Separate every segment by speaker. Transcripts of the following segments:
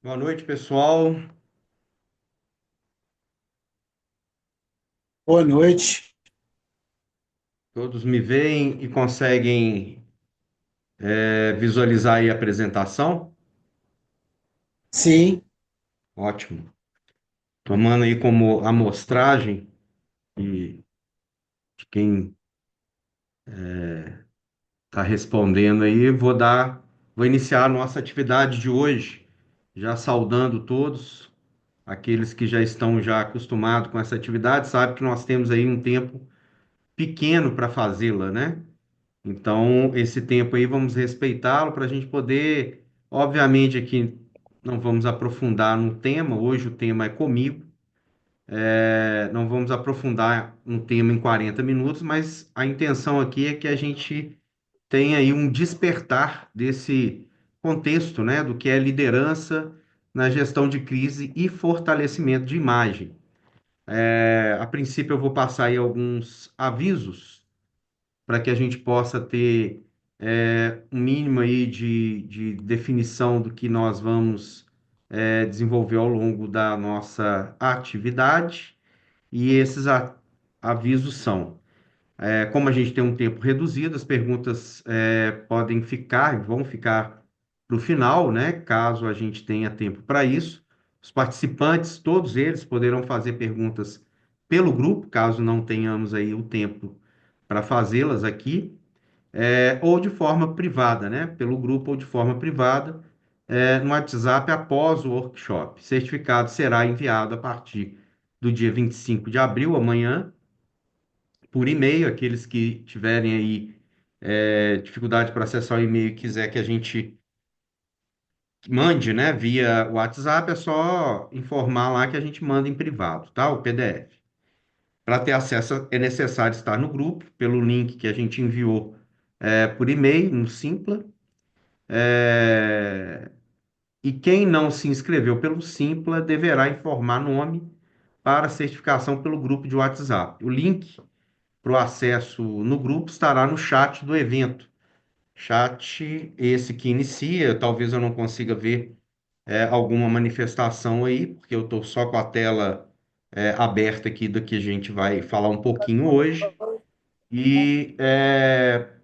Speaker 1: Boa noite, pessoal.
Speaker 2: Boa noite.
Speaker 1: Todos me veem e conseguem visualizar aí a apresentação?
Speaker 2: Sim,
Speaker 1: Ótimo. Tomando aí como amostragem e de quem está respondendo aí, vou iniciar a nossa atividade de hoje, já saudando todos, aqueles que já estão já acostumados com essa atividade, sabe que nós temos aí um tempo pequeno para fazê-la, né? Então, esse tempo aí vamos respeitá-lo para a gente poder, obviamente, aqui não vamos aprofundar no tema, hoje o tema é comigo, não vamos aprofundar no tema em 40 minutos, mas a intenção aqui é que a gente tenha aí um despertar desse contexto, né, do que é liderança na gestão de crise e fortalecimento de imagem. A princípio, eu vou passar aí alguns avisos para que a gente possa ter um mínimo aí de definição do que nós vamos desenvolver ao longo da nossa atividade. E esses avisos são, como a gente tem um tempo reduzido, as perguntas vão ficar para o final, né? Caso a gente tenha tempo para isso. Os participantes, todos eles, poderão fazer perguntas pelo grupo, caso não tenhamos aí o tempo para fazê-las aqui ou de forma privada, né? Pelo grupo ou de forma privada, no WhatsApp após o workshop. Certificado será enviado a partir do dia 25 de abril, amanhã, por e-mail. Aqueles que tiverem aí dificuldade para acessar o e-mail e quiser que a gente mande, né, via WhatsApp, é só informar lá que a gente manda em privado, tá? O PDF. Para ter acesso, é necessário estar no grupo, pelo link que a gente enviou por e-mail, no Simpla. É, E quem não se inscreveu pelo Simpla deverá informar nome para certificação pelo grupo de WhatsApp. O link para o acesso no grupo estará no chat do evento. Chat esse que inicia, talvez eu não consiga ver alguma manifestação aí, porque eu estou só com a tela aberta aqui do que a gente vai falar um pouquinho hoje. E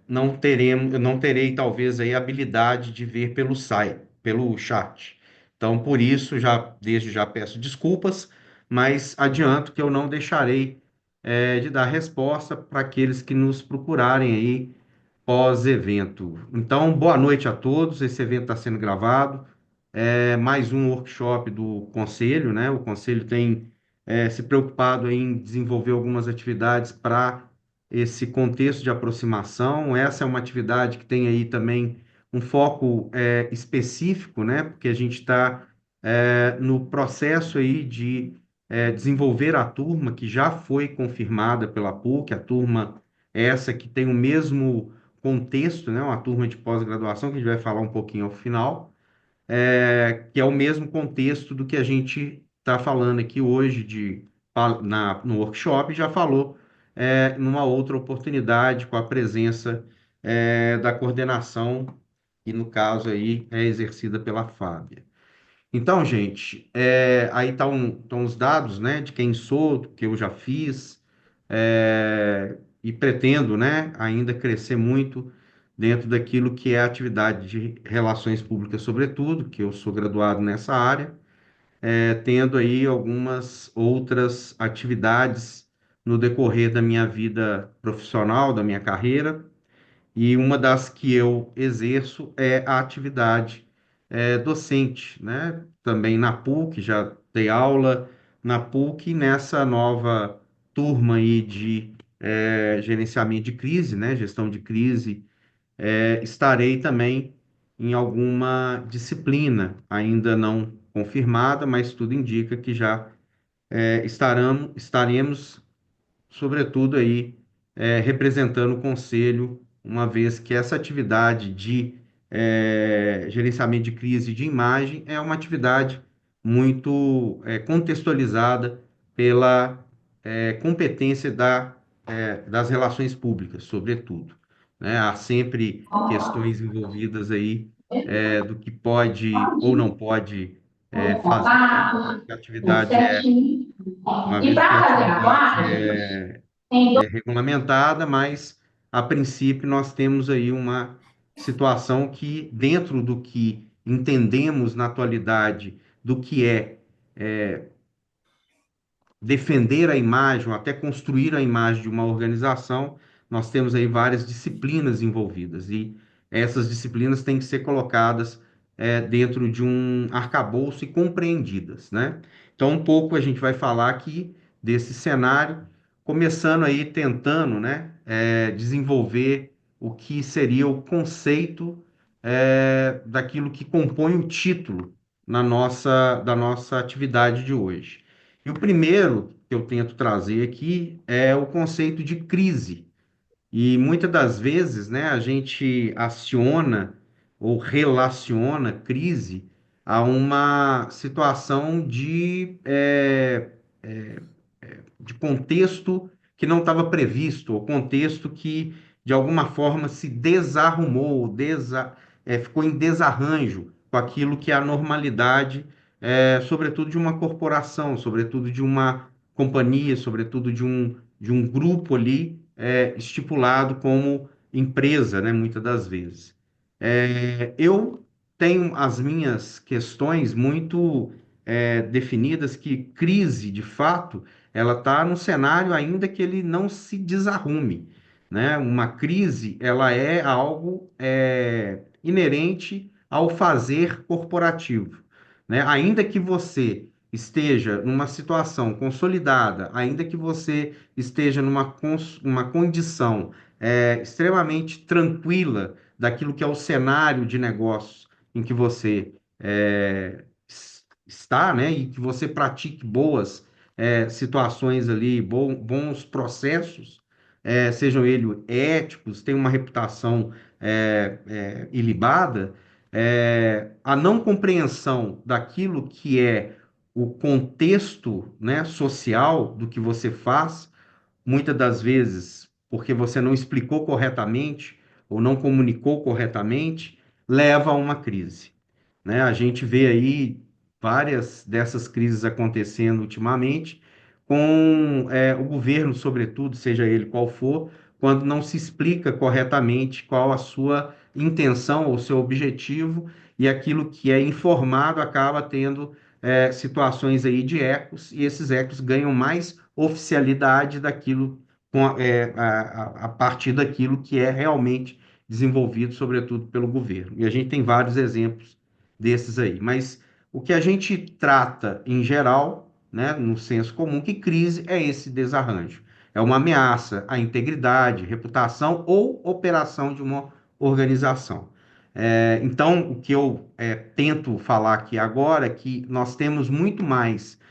Speaker 1: não terei talvez aí a habilidade de ver pelo site, pelo chat. Então, por isso, desde já peço desculpas, mas adianto que eu não deixarei de dar resposta para aqueles que nos procurarem aí pós-evento. Então, boa noite a todos. Esse evento está sendo gravado. É mais um workshop do Conselho, né? O Conselho tem se preocupado em desenvolver algumas atividades para esse contexto de aproximação. Essa é uma atividade que tem aí também um foco específico, né? Porque a gente está no processo aí de desenvolver a turma que já foi confirmada pela PUC, a turma essa que tem o mesmo contexto, né? Uma turma de pós-graduação que a gente vai falar um pouquinho ao final, que é o mesmo contexto do que a gente está falando aqui hoje no workshop, já falou numa outra oportunidade com a presença da coordenação, que no caso aí é exercida pela Fábia. Então, gente, aí estão os dados, né, de quem sou, do que eu já fiz, e pretendo, né, ainda crescer muito dentro daquilo que é a atividade de relações públicas, sobretudo, que eu sou graduado nessa área, tendo aí algumas outras atividades no decorrer da minha vida profissional, da minha carreira, e uma das que eu exerço é a atividade docente, né? Também na PUC, já dei aula na PUC, e nessa nova turma aí de gerenciamento de crise, né? Gestão de crise, estarei também em alguma disciplina, ainda não confirmada, mas tudo indica que já estaremos sobretudo aí representando o conselho, uma vez que essa atividade de gerenciamento de crise de imagem é uma atividade muito contextualizada pela competência das relações públicas, sobretudo, né? Há sempre questões envolvidas aí do que pode ou não pode
Speaker 2: o
Speaker 1: fazer,
Speaker 2: contato,
Speaker 1: que a
Speaker 2: tudo
Speaker 1: atividade
Speaker 2: certinho.
Speaker 1: uma
Speaker 2: E
Speaker 1: vez que a
Speaker 2: para fazer a
Speaker 1: atividade
Speaker 2: placa, gente, tem
Speaker 1: é regulamentada, mas a princípio nós temos aí uma situação que, dentro do que entendemos na atualidade, do que é defender a imagem, ou até construir a imagem de uma organização, nós temos aí várias disciplinas envolvidas, e essas disciplinas têm que ser colocadas dentro de um arcabouço e compreendidas, né? Então, um pouco a gente vai falar aqui desse cenário, começando aí tentando, né, desenvolver o que seria o conceito daquilo que compõe o título da nossa atividade de hoje. E o primeiro que eu tento trazer aqui é o conceito de crise. E muitas das vezes, né, a gente aciona ou relaciona crise a uma situação de contexto que não estava previsto, ou contexto que, de alguma forma, se desarrumou, ficou em desarranjo com aquilo que é a normalidade, sobretudo de uma corporação, sobretudo de uma companhia, sobretudo de um grupo ali, estipulado como empresa, né, muitas das vezes. Eu tenho as minhas questões muito definidas que crise, de fato, ela está no cenário ainda que ele não se desarrume, né? Uma crise, ela é algo inerente ao fazer corporativo, né? Ainda que você esteja numa situação consolidada, ainda que você esteja uma condição extremamente tranquila daquilo que é o cenário de negócios em que você está, né? E que você pratique boas situações ali, bons processos, sejam eles éticos, tenham uma reputação ilibada, a não compreensão daquilo que é o contexto, né, social do que você faz, muitas das vezes porque você não explicou corretamente ou não comunicou corretamente, leva a uma crise, né? A gente vê aí várias dessas crises acontecendo ultimamente, com o governo, sobretudo, seja ele qual for, quando não se explica corretamente qual a sua intenção ou seu objetivo, e aquilo que é informado acaba tendo situações aí de ecos, e esses ecos ganham mais oficialidade daquilo a partir daquilo que é realmente desenvolvido, sobretudo pelo governo. E a gente tem vários exemplos desses aí. Mas o que a gente trata em geral, né, no senso comum, que crise é esse desarranjo. É uma ameaça à integridade, reputação ou operação de uma organização. Então, o que eu tento falar aqui agora é que nós temos muito mais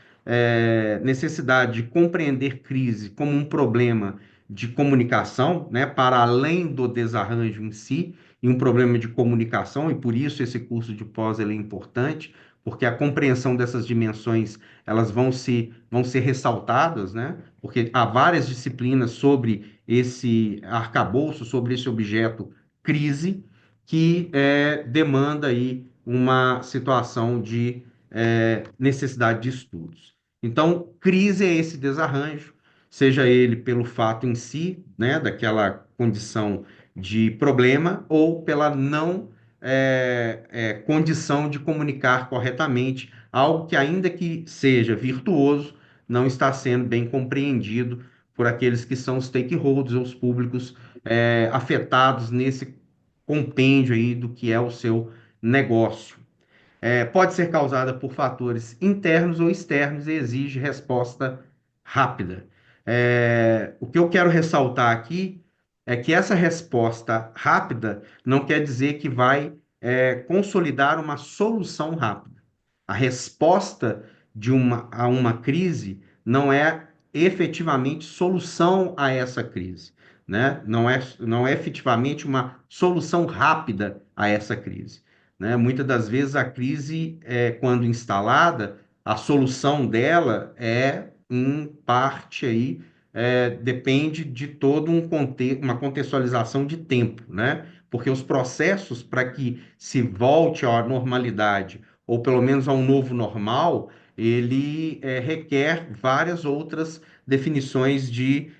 Speaker 1: necessidade de compreender crise como um problema de comunicação, né, para além do desarranjo em si, e um problema de comunicação, e por isso esse curso de pós ele é importante, porque a compreensão dessas dimensões elas vão ser ressaltadas, né? Porque há várias disciplinas sobre esse arcabouço, sobre esse objeto crise, que demanda aí uma situação de necessidade de estudos. Então, crise é esse desarranjo, seja ele pelo fato em si, né, daquela condição de problema, ou pela não condição de comunicar corretamente algo que, ainda que seja virtuoso, não está sendo bem compreendido por aqueles que são os stakeholders, os públicos afetados nesse compêndio aí do que é o seu negócio. Pode ser causada por fatores internos ou externos e exige resposta rápida. O que eu quero ressaltar aqui é que essa resposta rápida não quer dizer que vai consolidar uma solução rápida. A resposta a uma crise não é efetivamente solução a essa crise, né? Não é efetivamente uma solução rápida a essa crise, né? Muitas das vezes a crise, quando instalada, a solução dela em parte aí, depende de todo uma contextualização de tempo, né? Porque os processos para que se volte à normalidade ou pelo menos a um novo normal, ele requer várias outras definições de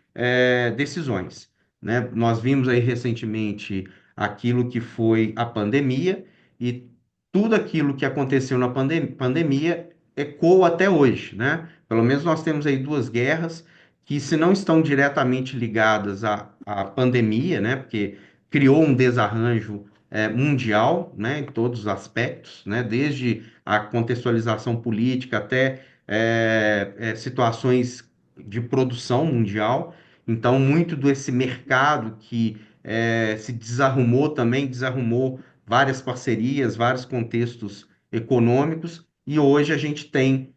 Speaker 1: decisões, né? Nós vimos aí recentemente aquilo que foi a pandemia e tudo aquilo que aconteceu na pandemia ecoa até hoje, né? Pelo menos nós temos aí duas guerras que, se não estão diretamente ligadas à pandemia, né? Porque criou um desarranjo mundial, né? Em todos os aspectos, né? Desde a contextualização política até situações de produção mundial. Então, muito desse mercado que se desarrumou também, desarrumou várias parcerias, vários contextos econômicos, e hoje a gente tem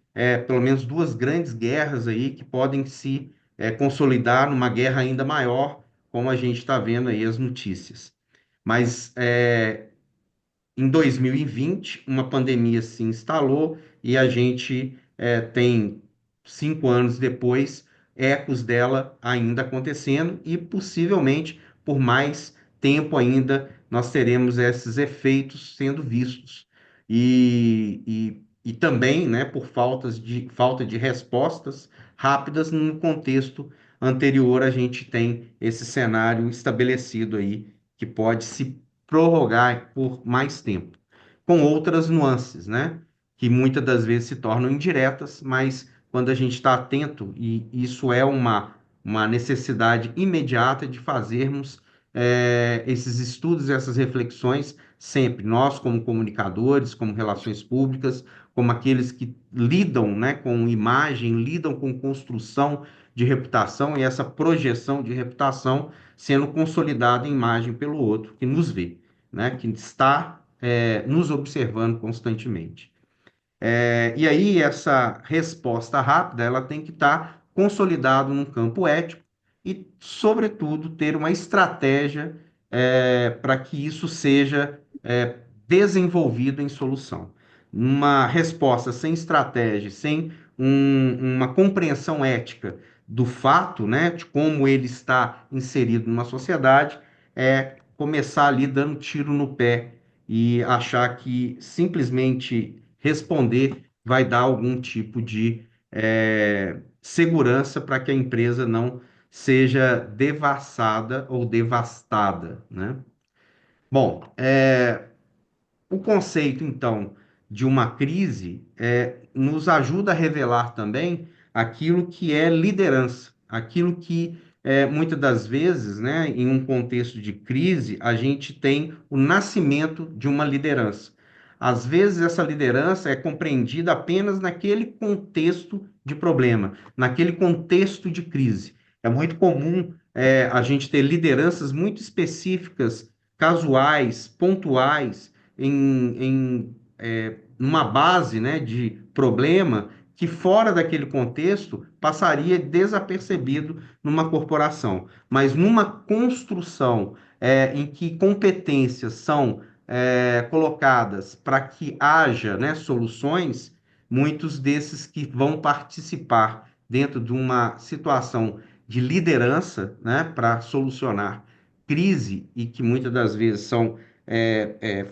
Speaker 1: pelo menos duas grandes guerras aí que podem se consolidar numa guerra ainda maior, como a gente está vendo aí as notícias. Mas em 2020, uma pandemia se instalou e a gente tem, 5 anos depois, ecos dela ainda acontecendo e possivelmente por mais tempo ainda nós teremos esses efeitos sendo vistos. E também, né, por falta de respostas rápidas no contexto anterior, a gente tem esse cenário estabelecido aí que pode se prorrogar por mais tempo, com outras nuances, né? Que muitas das vezes se tornam indiretas, mas quando a gente está atento, e isso é uma necessidade imediata de fazermos esses estudos, essas reflexões sempre, nós como comunicadores, como relações públicas, como aqueles que lidam, né, com imagem, lidam com construção de reputação e essa projeção de reputação sendo consolidada em imagem pelo outro que nos vê, né, que está nos observando constantemente. E aí essa resposta rápida, ela tem que estar consolidada num campo ético e, sobretudo, ter uma estratégia para que isso seja desenvolvido em solução. Uma resposta sem estratégia, sem uma compreensão ética do fato, né, de como ele está inserido numa sociedade, é começar ali dando tiro no pé e achar que simplesmente responder vai dar algum tipo de segurança para que a empresa não seja devassada ou devastada, né? Bom, o conceito, então, de uma crise nos ajuda a revelar também aquilo que é liderança, aquilo que muitas das vezes, né, em um contexto de crise, a gente tem o nascimento de uma liderança. Às vezes, essa liderança é compreendida apenas naquele contexto de problema, naquele contexto de crise. É muito comum a gente ter lideranças muito específicas, casuais, pontuais numa base, né, de problema que fora daquele contexto passaria desapercebido numa corporação, mas numa construção em que competências são colocadas para que haja, né, soluções, muitos desses que vão participar dentro de uma situação de liderança, né, para solucionar crise e que muitas das vezes são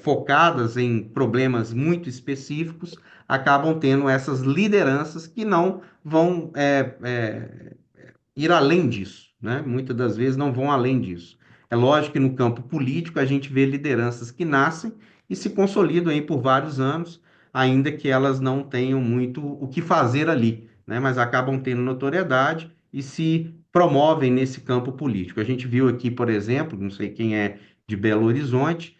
Speaker 1: focadas em problemas muito específicos, acabam tendo essas lideranças que não vão ir além disso, né? Muitas das vezes não vão além disso. É lógico que no campo político a gente vê lideranças que nascem e se consolidam aí por vários anos, ainda que elas não tenham muito o que fazer ali, né? Mas acabam tendo notoriedade e se promovem nesse campo político. A gente viu aqui, por exemplo, não sei quem é de Belo Horizonte,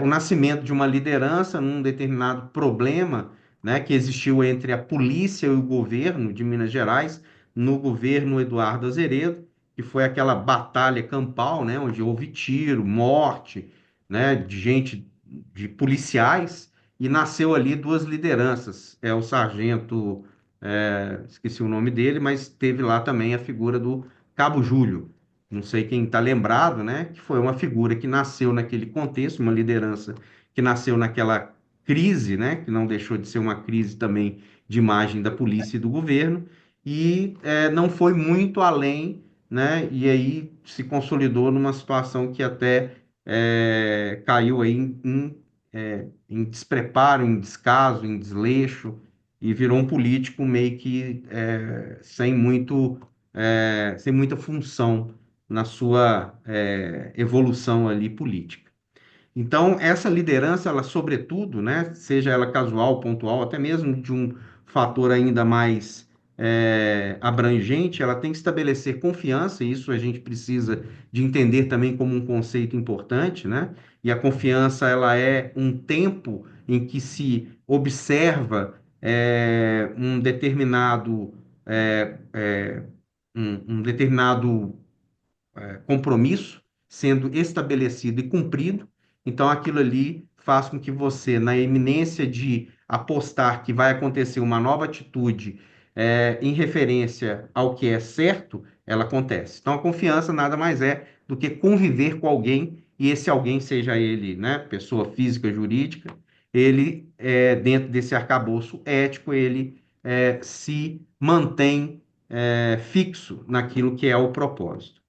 Speaker 1: o nascimento de uma liderança num determinado problema, né, que existiu entre a polícia e o governo de Minas Gerais, no governo Eduardo Azeredo, que foi aquela batalha campal, né, onde houve tiro, morte, né, de gente, de policiais, e nasceu ali duas lideranças. O sargento, esqueci o nome dele, mas teve lá também a figura do Cabo Júlio. Não sei quem está lembrado, né, que foi uma figura que nasceu naquele contexto, uma liderança que nasceu naquela crise, né, que não deixou de ser uma crise também de imagem da polícia e do governo, e não foi muito além, né? E aí se consolidou numa situação que até caiu aí em despreparo, em descaso, em desleixo, e virou um político meio que sem muita função na sua evolução ali política. Então, essa liderança, ela, sobretudo, né, seja ela casual, pontual, até mesmo de um fator ainda mais abrangente, ela tem que estabelecer confiança, e isso a gente precisa de entender também como um conceito importante, né? E a confiança, ela é um tempo em que se observa é, é, um determinado compromisso sendo estabelecido e cumprido. Então, aquilo ali faz com que você, na iminência de apostar que vai acontecer uma nova atitude em referência ao que é certo, ela acontece. Então, a confiança nada mais é do que conviver com alguém, e esse alguém, seja ele, né, pessoa física, jurídica, ele, dentro desse arcabouço ético, ele se mantém fixo naquilo que é o propósito.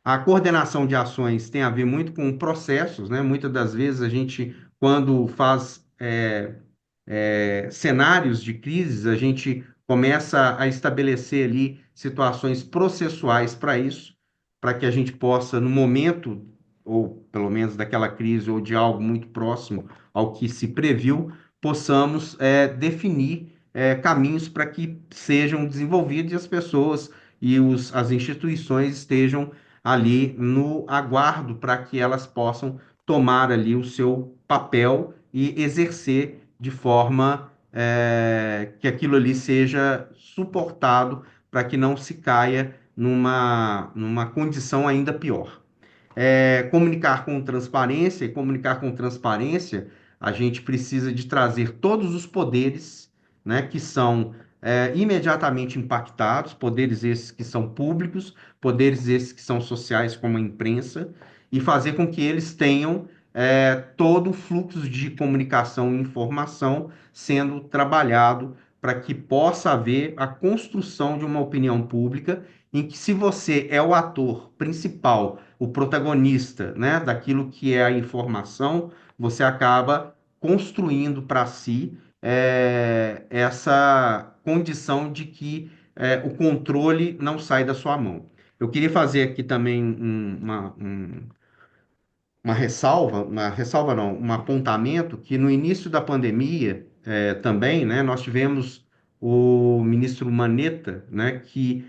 Speaker 1: A coordenação de ações tem a ver muito com processos, né? Muitas das vezes a gente, quando faz cenários de crises, a gente começa a estabelecer ali situações processuais para isso, para que a gente possa, no momento, ou pelo menos daquela crise, ou de algo muito próximo ao que se previu, possamos definir caminhos para que sejam desenvolvidos e as pessoas e as instituições estejam ali no aguardo para que elas possam tomar ali o seu papel e exercer de forma que aquilo ali seja suportado para que não se caia numa condição ainda pior. Comunicar com transparência, e comunicar com transparência, a gente precisa de trazer todos os poderes, né, que são imediatamente impactados, poderes esses que são públicos, poderes esses que são sociais, como a imprensa, e fazer com que eles tenham todo o fluxo de comunicação e informação sendo trabalhado para que possa haver a construção de uma opinião pública em que, se você é o ator principal, o protagonista, né, daquilo que é a informação, você acaba construindo para si essa condição de que o controle não sai da sua mão. Eu queria fazer aqui também uma ressalva não, um apontamento que no início da pandemia também, né, nós tivemos o ministro Maneta, né, que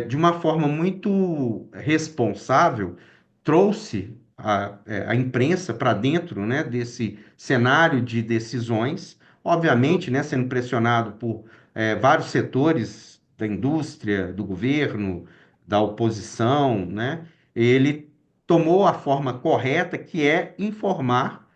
Speaker 1: de uma forma muito responsável trouxe a imprensa para dentro, né, desse cenário de decisões, obviamente, né, sendo pressionado por vários setores da indústria, do governo, da oposição, né, ele tomou a forma correta, que é informar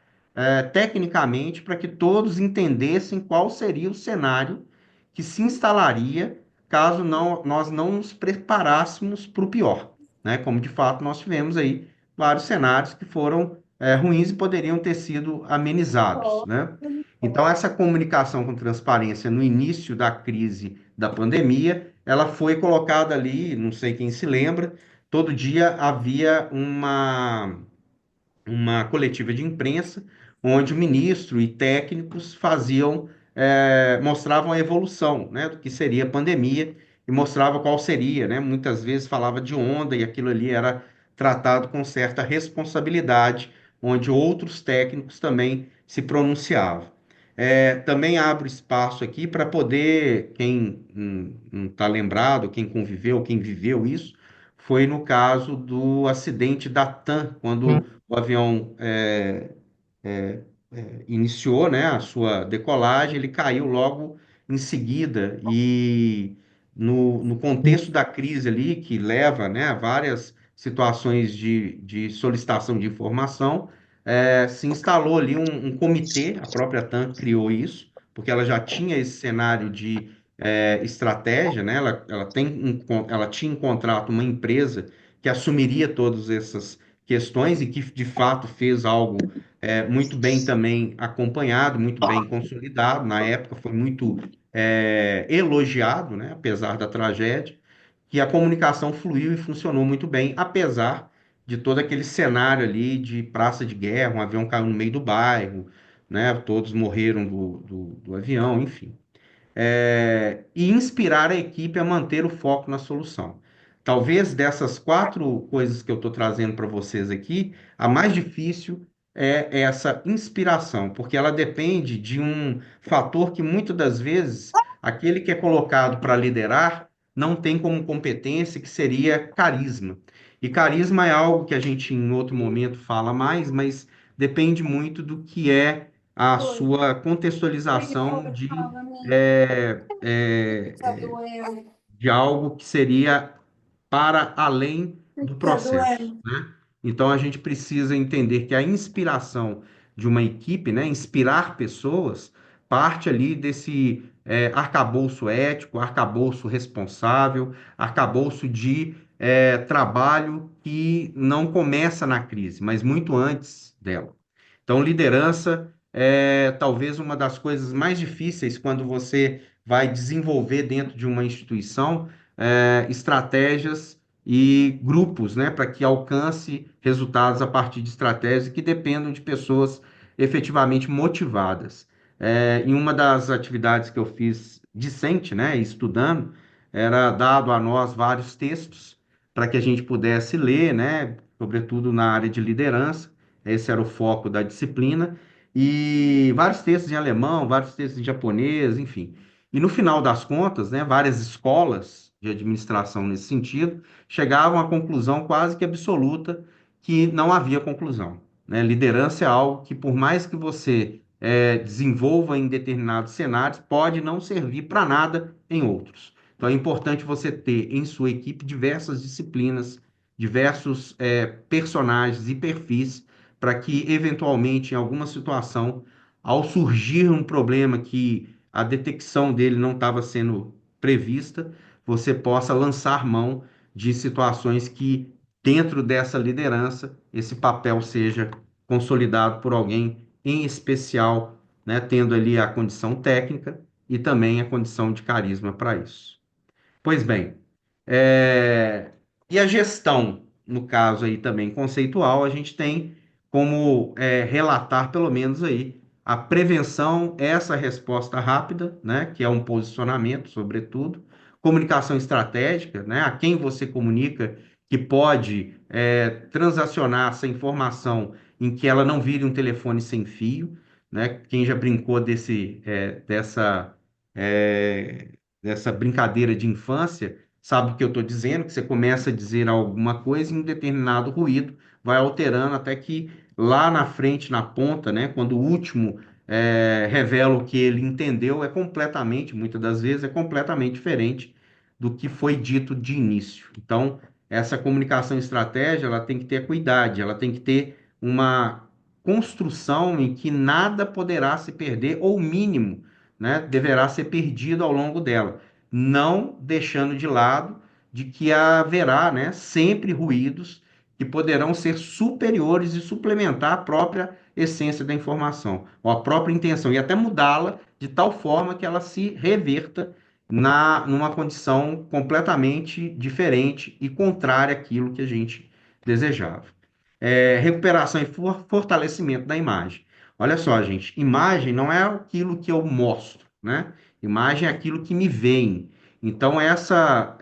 Speaker 1: tecnicamente para que todos entendessem qual seria o cenário que se instalaria caso nós não nos preparássemos para o pior, né? Como de fato nós tivemos aí vários cenários que foram ruins e poderiam ter sido amenizados, né? Então, essa comunicação com transparência no início da crise da pandemia, ela foi colocada ali, não sei quem se lembra, todo dia havia uma coletiva de imprensa onde o ministro e técnicos mostravam a evolução, né, do que seria a pandemia e mostrava qual seria, né? Muitas vezes falava de onda e aquilo ali era tratado com certa responsabilidade, onde outros técnicos também se pronunciavam. Também abro espaço aqui para poder, quem não está lembrado, quem conviveu, quem viveu isso, foi no caso do acidente da TAM, quando o avião iniciou, né, a sua decolagem, ele caiu logo em seguida e no contexto da crise ali, que leva, né, a várias situações de solicitação de informação, se instalou ali um comitê, a própria TAM criou isso, porque ela já tinha esse cenário de estratégia, né, ela tinha em contrato uma empresa que assumiria todas essas questões e que de fato fez algo muito bem também acompanhado, muito bem consolidado. Na época foi muito elogiado, né, apesar da tragédia, que a comunicação fluiu e funcionou muito bem, apesar de todo aquele cenário ali de praça de guerra, um avião caiu no meio do bairro, né? Todos morreram do avião, enfim. E inspirar a equipe a manter o foco na solução. Talvez dessas quatro coisas que eu estou trazendo para vocês aqui, a mais difícil é essa inspiração, porque ela depende de um fator que muitas das vezes aquele que é colocado para liderar não tem como competência, que seria carisma. E carisma é algo que a gente em outro momento fala mais, mas depende muito do que é a
Speaker 2: Oi.
Speaker 1: sua
Speaker 2: Oi,
Speaker 1: contextualização
Speaker 2: oi, fala, amiga.
Speaker 1: é, é,
Speaker 2: Tá doendo.
Speaker 1: de algo que seria para além do
Speaker 2: Tá
Speaker 1: processo,
Speaker 2: doendo.
Speaker 1: né? Então a gente precisa entender que a inspiração de uma equipe, né, inspirar pessoas, parte ali desse arcabouço ético, arcabouço responsável, arcabouço de trabalho que não começa na crise, mas muito antes dela. Então, liderança é talvez uma das coisas mais difíceis quando você vai desenvolver dentro de uma instituição estratégias e grupos, né, para que alcance resultados a partir de estratégias que dependam de pessoas efetivamente motivadas. Em uma das atividades que eu fiz discente, né, estudando, era dado a nós vários textos para que a gente pudesse ler, né, sobretudo na área de liderança. Esse era o foco da disciplina. E vários textos em alemão, vários textos em japonês, enfim. E no final das contas, né, várias escolas de administração nesse sentido chegavam à conclusão quase que absoluta que não havia conclusão, né? Liderança é algo que, por mais que você desenvolva em determinados cenários, pode não servir para nada em outros. Então é importante você ter em sua equipe diversas disciplinas, diversos personagens e perfis para que, eventualmente, em alguma situação, ao surgir um problema que a detecção dele não estava sendo prevista, você possa lançar mão de situações que, dentro dessa liderança, esse papel seja consolidado por alguém em especial, né, tendo ali a condição técnica e também a condição de carisma para isso. Pois bem, é, e a gestão, no caso aí também conceitual, a gente tem como relatar pelo menos aí a prevenção, essa resposta rápida, né, que é um posicionamento, sobretudo, comunicação estratégica, né, a quem você comunica que pode transacionar essa informação em que ela não vire um telefone sem fio, né, quem já brincou é, dessa brincadeira de infância, sabe o que eu estou dizendo? Que você começa a dizer alguma coisa e um determinado ruído vai alterando até que lá na frente, na ponta, né, quando o último revela o que ele entendeu, é completamente, muitas das vezes, é completamente diferente do que foi dito de início. Então, essa comunicação estratégia, ela tem que ter cuidado, ela tem que ter uma construção em que nada poderá se perder, ou o mínimo, né, deverá ser perdido ao longo dela, não deixando de lado de que haverá, né, sempre ruídos que poderão ser superiores e suplementar a própria essência da informação, ou a própria intenção, e até mudá-la de tal forma que ela se reverta numa condição completamente diferente e contrária àquilo que a gente desejava. Recuperação e fortalecimento da imagem. Olha só, gente, imagem não é aquilo que eu mostro, né? Imagem é aquilo que me vem. Então, essa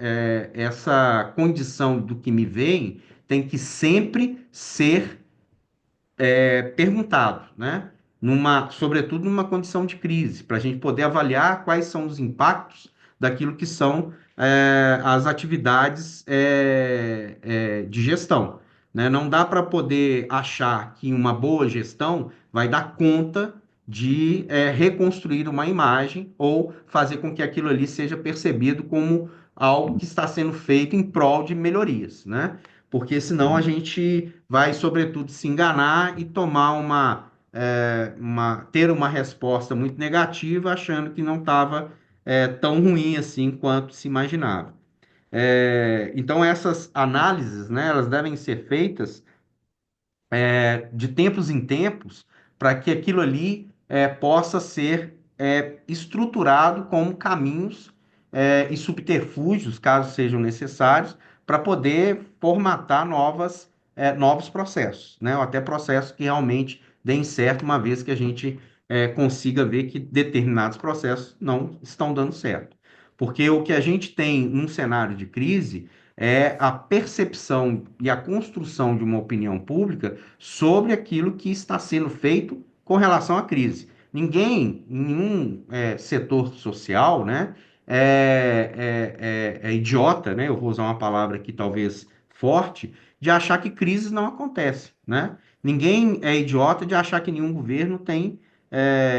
Speaker 1: condição do que me vem tem que sempre ser perguntado, né? Sobretudo numa condição de crise, para a gente poder avaliar quais são os impactos daquilo que são as atividades de gestão, né? Não dá para poder achar que uma boa gestão vai dar conta de reconstruir uma imagem ou fazer com que aquilo ali seja percebido como algo que está sendo feito em prol de melhorias, né? Porque senão a gente vai, sobretudo, se enganar e tomar ter uma resposta muito negativa, achando que não estava tão ruim assim quanto se imaginava. Então, essas análises, né, elas devem ser feitas de tempos em tempos, para que aquilo ali possa ser estruturado como caminhos e subterfúgios, caso sejam necessários, para poder formatar novos processos, né? Ou até processos que realmente deem certo, uma vez que a gente consiga ver que determinados processos não estão dando certo. Porque o que a gente tem num cenário de crise é a percepção e a construção de uma opinião pública sobre aquilo que está sendo feito com relação à crise. Ninguém, em nenhum setor social, né, é idiota, né? Eu vou usar uma palavra aqui talvez forte, de achar que crises não acontecem, né? Ninguém é idiota de achar que nenhum governo tem,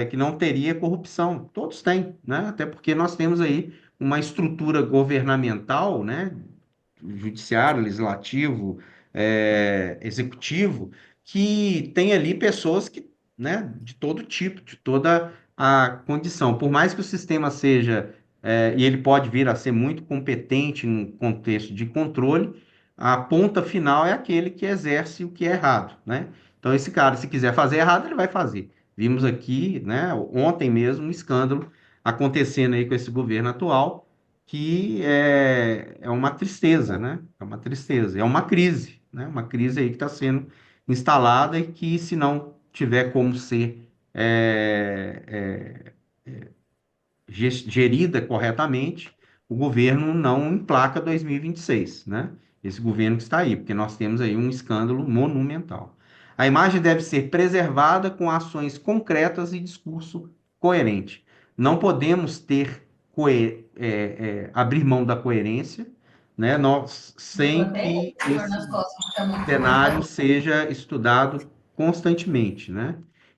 Speaker 1: que não teria corrupção. Todos têm, né? Até porque nós temos aí uma estrutura governamental, né? Judiciário, legislativo, executivo, que tem ali pessoas que, né, de todo tipo, de toda a condição. Por mais que o sistema seja, e ele pode vir a ser muito competente no contexto de controle, a ponta final é aquele que exerce o que é errado, né? Então, esse cara, se quiser fazer errado, ele vai fazer. Vimos aqui, né, ontem mesmo, um escândalo acontecendo aí com esse governo atual, que é uma tristeza, né? É uma tristeza, é uma crise, né? Uma crise aí que está sendo instalada e que, se não tiver como ser gerida corretamente, o governo não emplaca 2026, né? Esse governo que está aí, porque nós temos aí um escândalo monumental. A imagem deve ser preservada com ações concretas e discurso coerente. Não podemos abrir mão da coerência, né? Nós, sem que esse cenário seja estudado constantemente, né?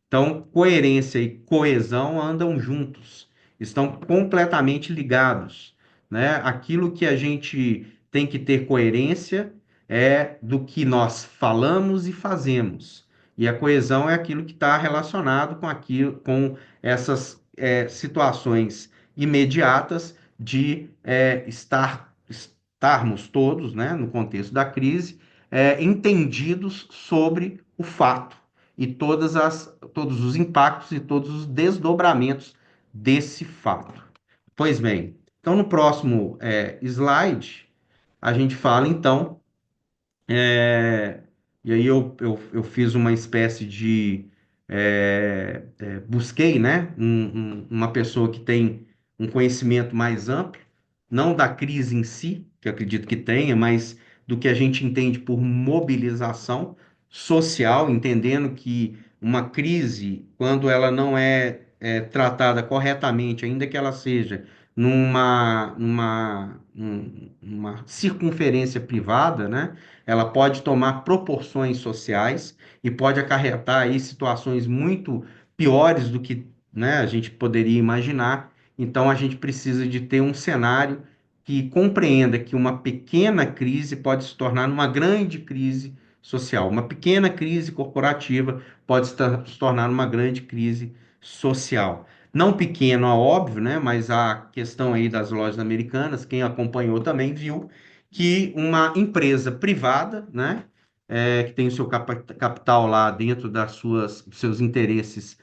Speaker 1: Então, coerência e coesão andam juntos, estão completamente ligados, né? Aquilo que a gente tem que ter coerência é do que nós falamos e fazemos. E a coesão é aquilo que está relacionado com aquilo, com essas situações imediatas de estarmos todos, né, no contexto da crise, entendidos sobre o fato e todos os impactos e todos os desdobramentos desse fato. Pois bem, então no próximo slide, a gente fala então é, e aí eu fiz uma espécie de busquei, né, uma pessoa que tem um conhecimento mais amplo, não da crise em si, que eu acredito que tenha, mas do que a gente entende por mobilização social, entendendo que uma crise, quando ela não é tratada corretamente, ainda que ela seja numa circunferência privada, né? Ela pode tomar proporções sociais e pode acarretar aí situações muito piores do que, né, a gente poderia imaginar. Então, a gente precisa de ter um cenário que compreenda que uma pequena crise pode se tornar uma grande crise social, uma pequena crise corporativa pode se tornar uma grande crise social. Não pequeno, é óbvio, né? Mas a questão aí das lojas americanas, quem acompanhou também viu que uma empresa privada, né, que tem o seu capital lá dentro dos seus interesses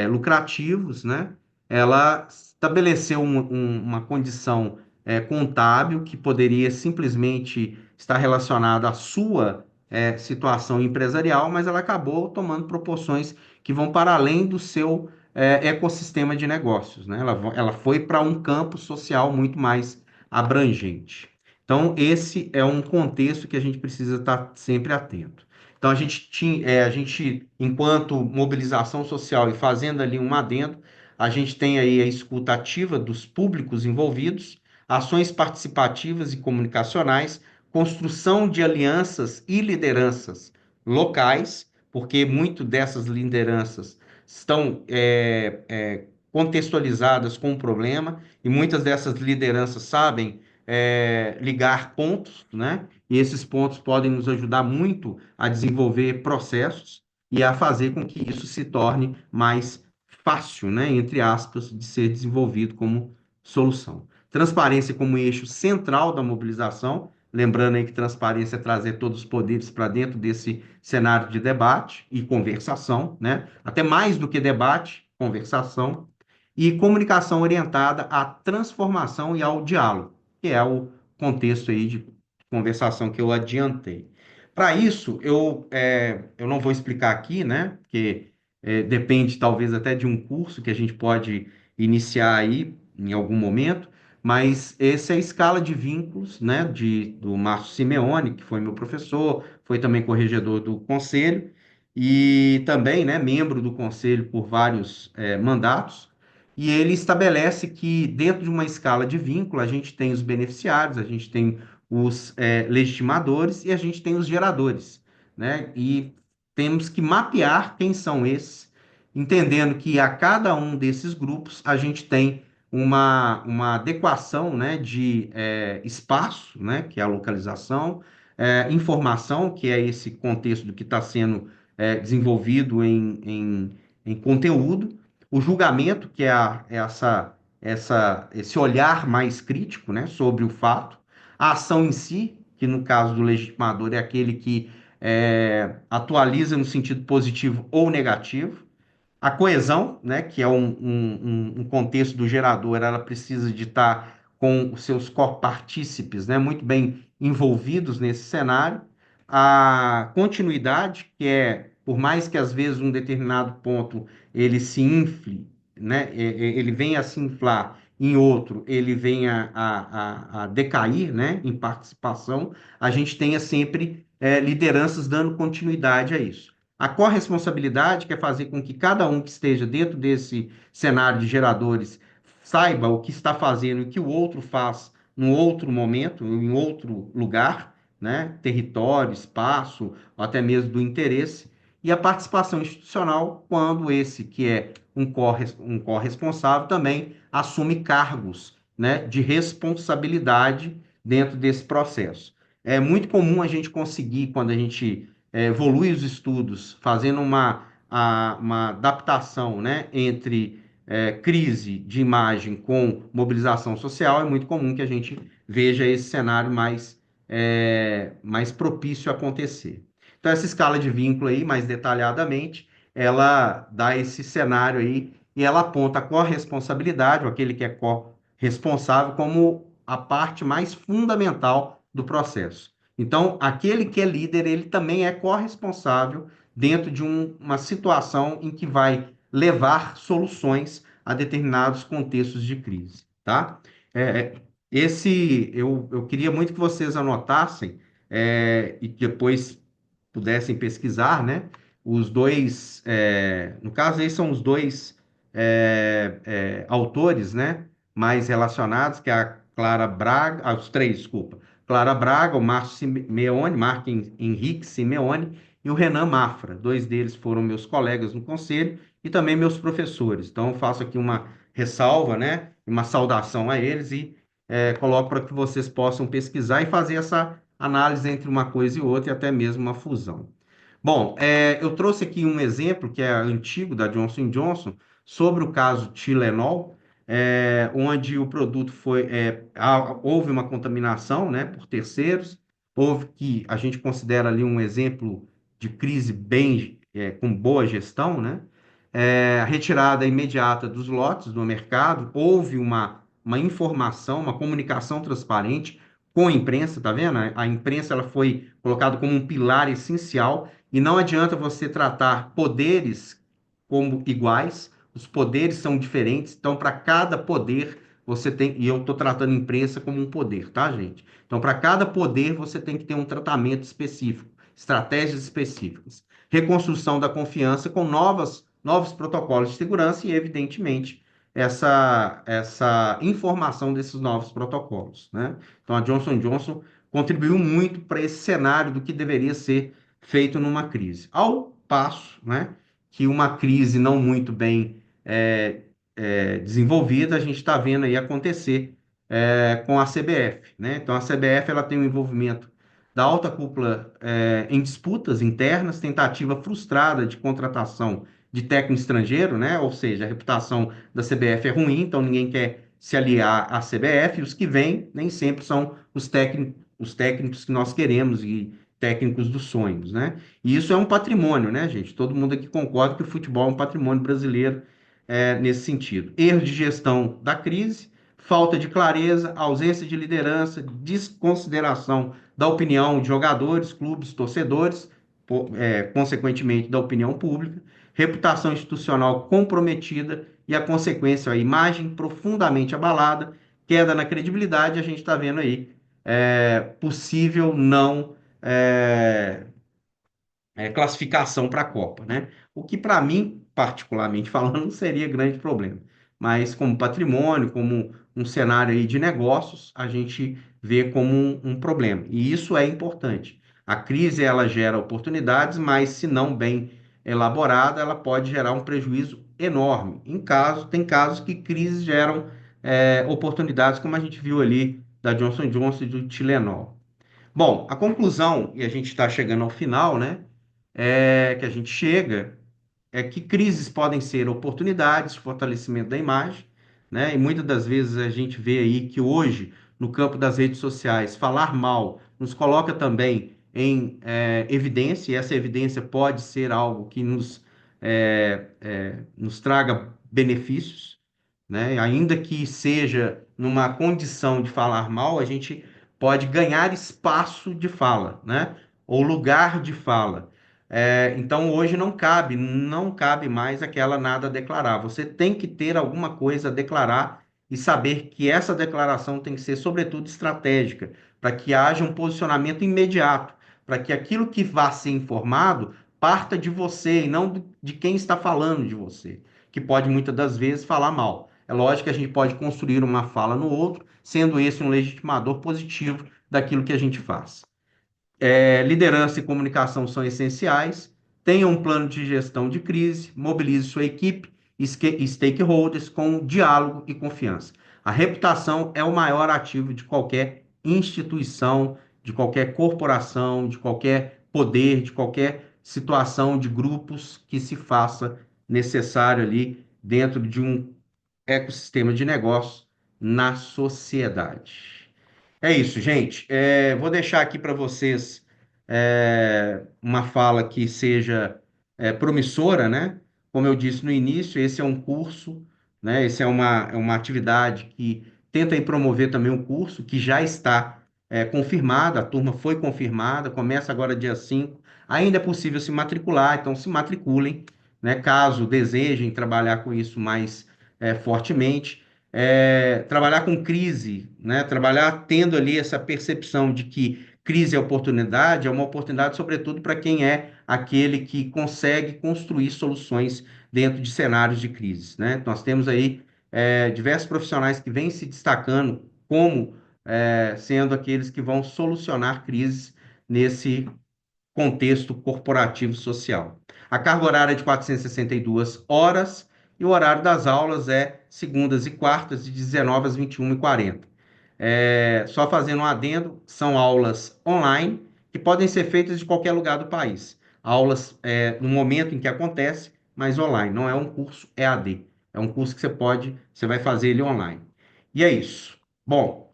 Speaker 1: lucrativos, né, ela estabeleceu uma condição contábil que poderia simplesmente estar relacionada à sua situação empresarial, mas ela acabou tomando proporções que vão para além do seu ecossistema de negócios, né? Ela foi para um campo social muito mais abrangente. Então, esse é um contexto que a gente precisa estar sempre atento. Então, enquanto mobilização social e fazendo ali um adendo, a gente tem aí a escuta ativa dos públicos envolvidos, ações participativas e comunicacionais, construção de alianças e lideranças locais, porque muito dessas lideranças estão contextualizadas com o problema e muitas dessas lideranças sabem ligar pontos, né? E esses pontos podem nos ajudar muito a desenvolver processos e a fazer com que isso se torne mais fácil, né? Entre aspas, de ser desenvolvido como solução. Transparência como eixo central da mobilização, lembrando aí que transparência é trazer todos os poderes para dentro desse cenário de debate e conversação, né? Até mais do que debate, conversação e comunicação orientada à transformação e ao diálogo, que é o contexto aí de conversação que eu adiantei. Para isso, eu não vou explicar aqui, né? Porque depende talvez até de um curso que a gente pode iniciar aí em algum momento, mas essa é a escala de vínculos, né, do Márcio Simeone, que foi meu professor, foi também corregedor do conselho e também, né, membro do conselho por vários mandatos. E ele estabelece que dentro de uma escala de vínculo a gente tem os beneficiários, a gente tem os legitimadores e a gente tem os geradores, né? E temos que mapear quem são esses, entendendo que a cada um desses grupos a gente tem uma adequação, né, de espaço, né, que é a localização, informação, que é esse contexto do que está sendo desenvolvido em conteúdo, o julgamento, que é esse olhar mais crítico, né, sobre o fato, a ação em si, que no caso do legitimador é aquele que atualiza no sentido positivo ou negativo. A coesão, né, que é um contexto do gerador, ela precisa de estar com os seus copartícipes, né, muito bem envolvidos nesse cenário. A continuidade, que é, por mais que às vezes um determinado ponto ele se infle, né, ele venha a se inflar, em outro ele venha a decair, né, em participação, a gente tenha sempre lideranças dando continuidade a isso. A corresponsabilidade, que é fazer com que cada um que esteja dentro desse cenário de geradores saiba o que está fazendo e o que o outro faz num outro momento, em outro lugar, né? Território, espaço, ou até mesmo do interesse. E a participação institucional, quando esse que é um corresponsável também assume cargos, né, de responsabilidade dentro desse processo. É muito comum a gente conseguir, quando a gente evolui os estudos, fazendo uma adaptação, né, entre crise de imagem com mobilização social, é muito comum que a gente veja esse cenário mais propício a acontecer. Então, essa escala de vínculo aí, mais detalhadamente, ela dá esse cenário aí e ela aponta a corresponsabilidade, ou aquele que é corresponsável, como a parte mais fundamental do processo. Então, aquele que é líder, ele também é corresponsável dentro de uma situação em que vai levar soluções a determinados contextos de crise, tá? É, eu queria muito que vocês anotassem e que depois pudessem pesquisar, né? Os dois, no caso aí são os dois autores, né? Mais relacionados, que é a Clara Braga, os três, desculpa. Clara Braga, o Márcio Simeone, Marco Henrique Simeone e o Renan Mafra. Dois deles foram meus colegas no conselho e também meus professores. Então, eu faço aqui uma ressalva, né? Uma saudação a eles e coloco para que vocês possam pesquisar e fazer essa análise entre uma coisa e outra e até mesmo uma fusão. Bom, eu trouxe aqui um exemplo que é antigo da Johnson Johnson sobre o caso Tilenol, onde o produto houve uma contaminação, né, por terceiros, houve que a gente considera ali um exemplo de crise bem com boa gestão, né? A retirada imediata dos lotes do mercado, houve uma informação, uma comunicação transparente com a imprensa, tá vendo? A imprensa ela foi colocada como um pilar essencial e não adianta você tratar poderes como iguais, os poderes são diferentes, então para cada poder você tem, e eu estou tratando a imprensa como um poder, tá, gente? Então, para cada poder você tem que ter um tratamento específico, estratégias específicas. Reconstrução da confiança com novos protocolos de segurança e, evidentemente, essa informação desses novos protocolos, né? Então, a Johnson Johnson contribuiu muito para esse cenário do que deveria ser feito numa crise. Ao passo, né, que uma crise não muito bem desenvolvida, a gente está vendo aí acontecer com a CBF, né? Então, a CBF ela tem um envolvimento da alta cúpula em disputas internas, tentativa frustrada de contratação de técnico estrangeiro, né? Ou seja, a reputação da CBF é ruim, então ninguém quer se aliar à CBF, e os que vêm nem sempre são os técnicos que nós queremos e técnicos dos sonhos, né? E isso é um patrimônio, né, gente? Todo mundo aqui concorda que o futebol é um patrimônio brasileiro nesse sentido. Erro de gestão da crise, falta de clareza, ausência de liderança, desconsideração da opinião de jogadores, clubes, torcedores, consequentemente, da opinião pública, reputação institucional comprometida e a consequência, a imagem profundamente abalada, queda na credibilidade, a gente está vendo aí possível não é, classificação para a Copa, né? O que para mim, particularmente falando, não seria grande problema. Mas como patrimônio, como um cenário aí de negócios, a gente vê como um problema. E isso é importante. A crise ela gera oportunidades, mas se não bem elaborada, ela pode gerar um prejuízo enorme. Tem casos que crises geram oportunidades, como a gente viu ali da Johnson Johnson e do Tilenol. Bom, a conclusão, e a gente está chegando ao final, né? Que a gente chega é que crises podem ser oportunidades, fortalecimento da imagem, né? E muitas das vezes a gente vê aí que hoje, no campo das redes sociais, falar mal nos coloca também em evidência, e essa evidência pode ser algo que nos traga benefícios, né? Ainda que seja numa condição de falar mal, a gente pode ganhar espaço de fala, né? Ou lugar de fala. Então hoje não cabe mais aquela nada a declarar. Você tem que ter alguma coisa a declarar e saber que essa declaração tem que ser, sobretudo, estratégica, para que haja um posicionamento imediato, para que aquilo que vá ser informado parta de você e não de quem está falando de você, que pode muitas das vezes falar mal. É lógico que a gente pode construir uma fala no outro, sendo esse um legitimador positivo daquilo que a gente faz. Liderança e comunicação são essenciais. Tenha um plano de gestão de crise, mobilize sua equipe e stakeholders com diálogo e confiança. A reputação é o maior ativo de qualquer instituição, de qualquer corporação, de qualquer poder, de qualquer situação de grupos que se faça necessário ali dentro de um ecossistema de negócio na sociedade. É isso, gente. Vou deixar aqui para vocês uma fala que seja promissora, né? Como eu disse no início, esse é um curso, né? Esse é uma atividade que tenta aí promover também um curso que já está confirmado, a turma foi confirmada, começa agora dia 5. Ainda é possível se matricular, então se matriculem, né? Caso desejem trabalhar com isso mais fortemente trabalhar com crise, né? Trabalhar tendo ali essa percepção de que crise é uma oportunidade, sobretudo para quem é aquele que consegue construir soluções dentro de cenários de crise, né? Nós temos aí diversos profissionais que vêm se destacando como sendo aqueles que vão solucionar crises nesse contexto corporativo social. A carga horária é de 462 horas e o horário das aulas é segundas e quartas, de 19 às 21h40. Só fazendo um adendo, são aulas online que podem ser feitas de qualquer lugar do país. Aulas no momento em que acontece, mas online. Não é um curso EAD. É um curso que você vai fazer ele online. E é isso. Bom,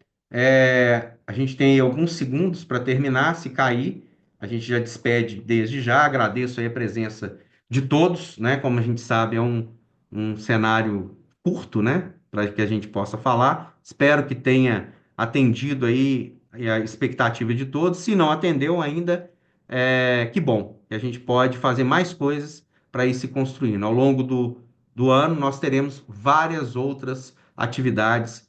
Speaker 1: a gente tem alguns segundos para terminar. Se cair, a gente já despede desde já. Agradeço aí a presença de todos, né? Como a gente sabe, é um cenário curto, né? Para que a gente possa falar. Espero que tenha atendido aí a expectativa de todos. Se não atendeu ainda, que bom, que a gente pode fazer mais coisas para ir se construindo. Ao longo do ano, nós teremos várias outras atividades